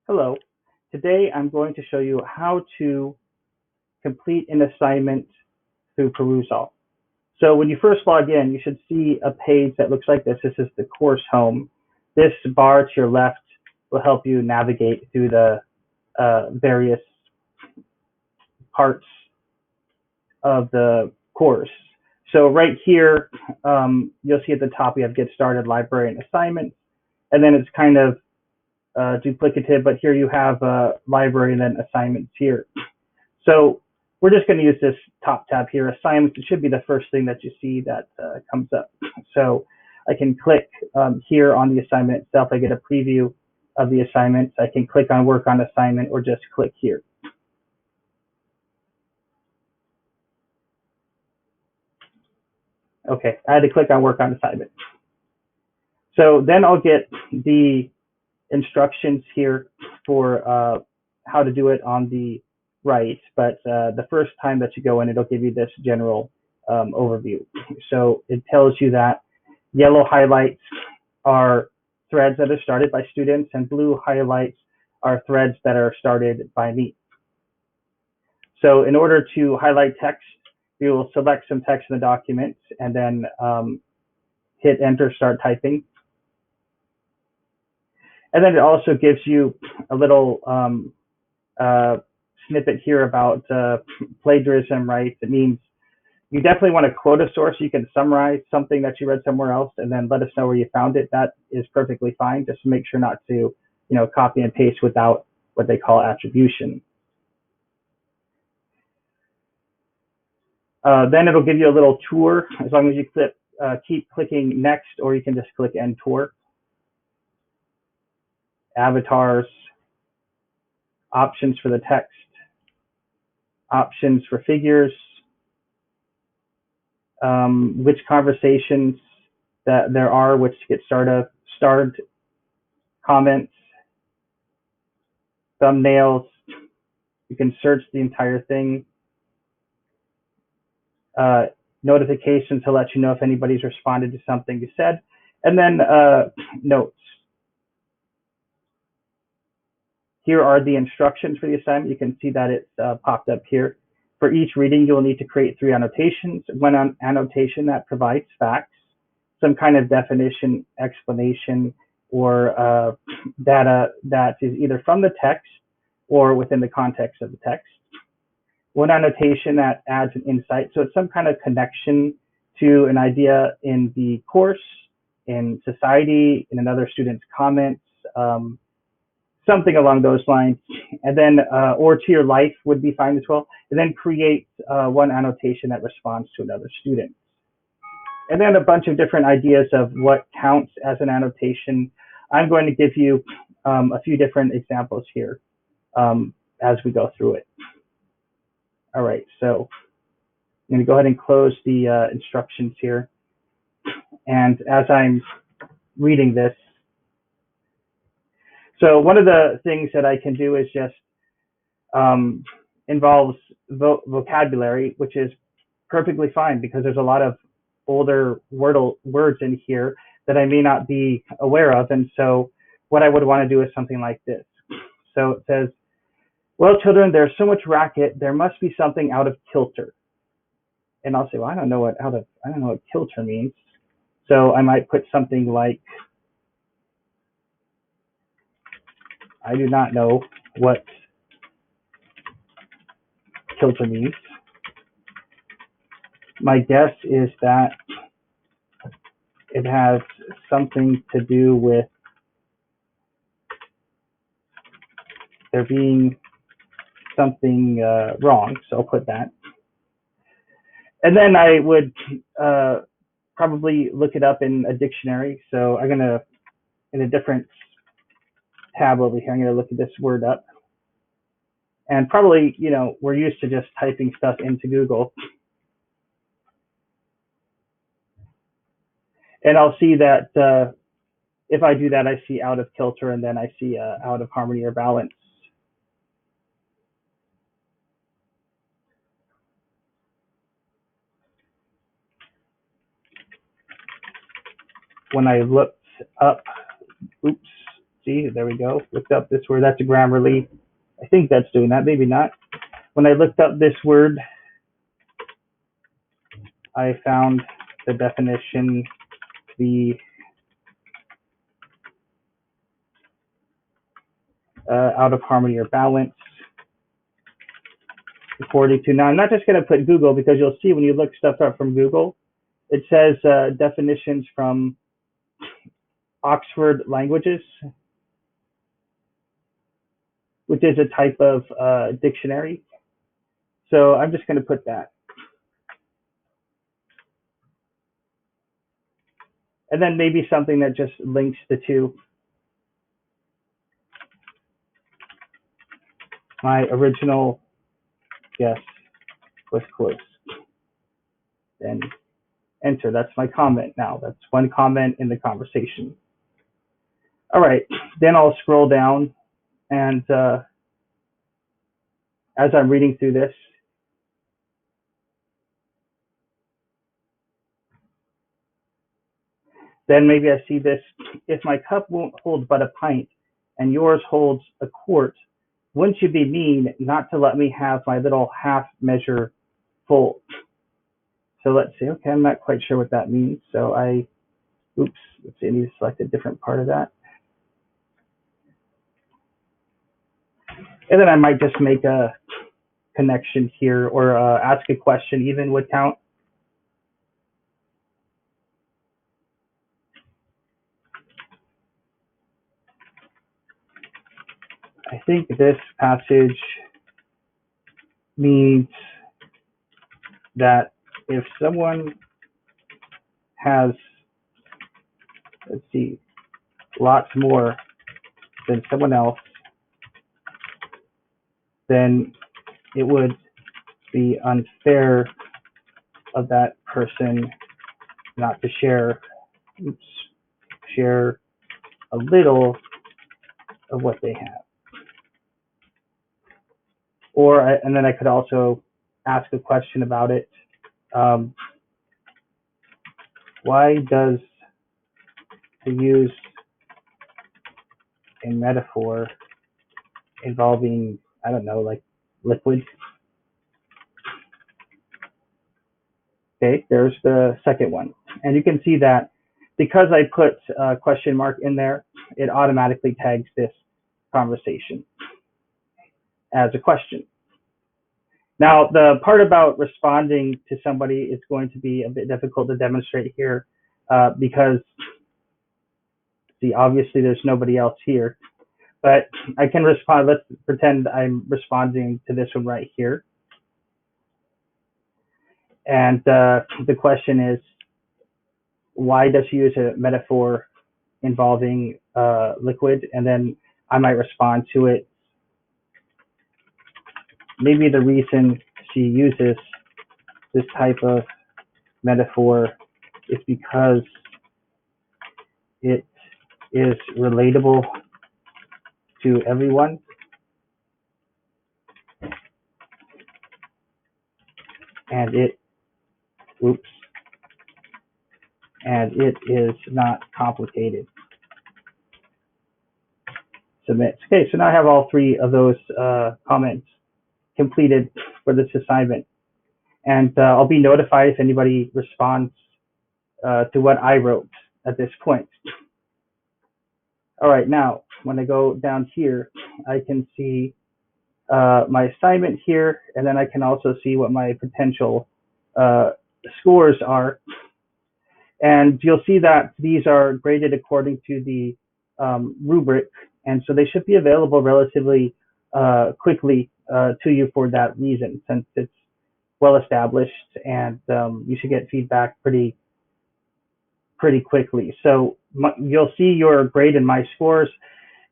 Hello. Today I'm going to show you how to complete an assignment through Perusall. So when you first log in, you should see a page that looks like this. This is the course home. This bar to your left will help you navigate through the various parts of the course. So right here, you'll see at the top we have Get Started, Library, and Assignments. And then it's kind of duplicative, but here you have library and then assignments here. So we're just going to use this top tab here, assignments. It should be the first thing that you see that comes up. So I can click here on the assignment itself. I get a preview of the assignments. I can click on work on assignment or just click here. Okay, I had to click on work on assignment. So then I'll get the instructions here for how to do it on the right, but the first time that you go in, it'll give you this general overview. So it tells you that yellow highlights are threads that are started by students, and blue highlights are threads that are started by me. So in order to highlight text, you will select some text in the document and then hit enter, start typing. And then it also gives you a little snippet here about plagiarism, right? It means you definitely want to quote a source. You can summarize something that you read somewhere else and then let us know where you found it. That is perfectly fine. Just make sure not to, copy and paste without what they call attribution. Then it'll give you a little tour as long as you keep clicking next, or you can just click end tour. Avatars, options for the text, options for figures, which conversations that there are, which get started, comments, thumbnails. You can search the entire thing. Notifications to let you know if anybody's responded to something you said, and then notes. Here are the instructions for the assignment. You can see that it's popped up here. For each reading, you'll need to create 3 annotations. One annotation that provides facts, some kind of definition, explanation, or data that is either from the text or within the context of the text. One annotation that adds an insight, so it's some kind of connection to an idea in the course, in society, in another student's comments, something along those lines. And then, or to your life would be fine as well. And then create one annotation that responds to another student. And then a bunch of different ideas of what counts as an annotation. I'm going to give you a few different examples here as we go through it. All right, so I'm going to go ahead and close the instructions here. And as I'm reading this, so one of the things that I can do is just involves vocabulary, which is perfectly fine because there's a lot of older words in here that I may not be aware of. And so what I would want to do is something like this. So it says, well, children, there's so much racket, there must be something out of kilter. And I'll say, well, I don't know what kilter means. So I might put something like, I do not know what kilter means. My guess is that it has something to do with there being something wrong, so I'll put that. And then I would probably look it up in a dictionary. So I'm going to, in a different tab over here, I'm going to look at this word up. And probably, we're used to just typing stuff into Google. And I'll see that if I do that, I see out of kilter, and then I see out of harmony or balance. When I looked up, See, there we go. Looked up this word. That's a Grammarly. I think that's doing that. Maybe not. When I looked up this word, I found the definition to be out of harmony or balance. According to, now I'm not just going to put Google, because you'll see when you look stuff up from Google, it says definitions from Oxford Languages, which is a type of dictionary. So I'm just going to put that. And then maybe something that just links the two. My original guess was close. Then enter. That's my comment now. That's one comment in the conversation. All right. Then I'll scroll down, and as I'm reading through this, then maybe I see this. If my cup won't hold but a pint, and yours holds a quart, wouldn't you be mean not to let me have my little half measure full? So let's see. Okay, I'm not quite sure what that means. So let's see, I need to select a different part of that. And then I might just make a connection here, or ask a question even would count. I think this passage means that if someone has, let's see, lots more than someone else, then it would be unfair of that person not to share a little of what they have. And then I could also ask a question about it. Why does, to use a metaphor involving, I don't know, like liquid? Okay, there's the second one. And you can see that because I put a question mark in there, it automatically tags this conversation as a question. Now, the part about responding to somebody is going to be a bit difficult to demonstrate here because, see, obviously there's nobody else here. But I can respond. Let's pretend I'm responding to this one right here. And the question is, why does she use a metaphor involving liquid? And then I might respond to it. Maybe the reason she uses this type of metaphor is because it is relatable to everyone. And it is not complicated. Submit. Okay, so now I have all three of those comments completed for this assignment. And I'll be notified if anybody responds to what I wrote at this point. All right, now when I go down here, I can see my assignment here, and then I can also see what my potential scores are. And you'll see that these are graded according to the rubric, and so they should be available relatively quickly to you for that reason, since it's well established, and you should get feedback pretty quickly. So you'll see your grade and my scores.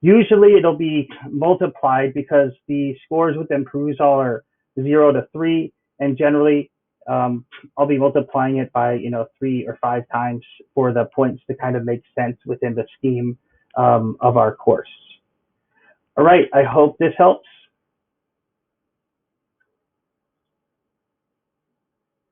Usually it'll be multiplied because the scores within Perusall are 0 to 3, and generally I'll be multiplying it by 3 or 5 times for the points to kind of make sense within the scheme of our course. All right, I hope this helps.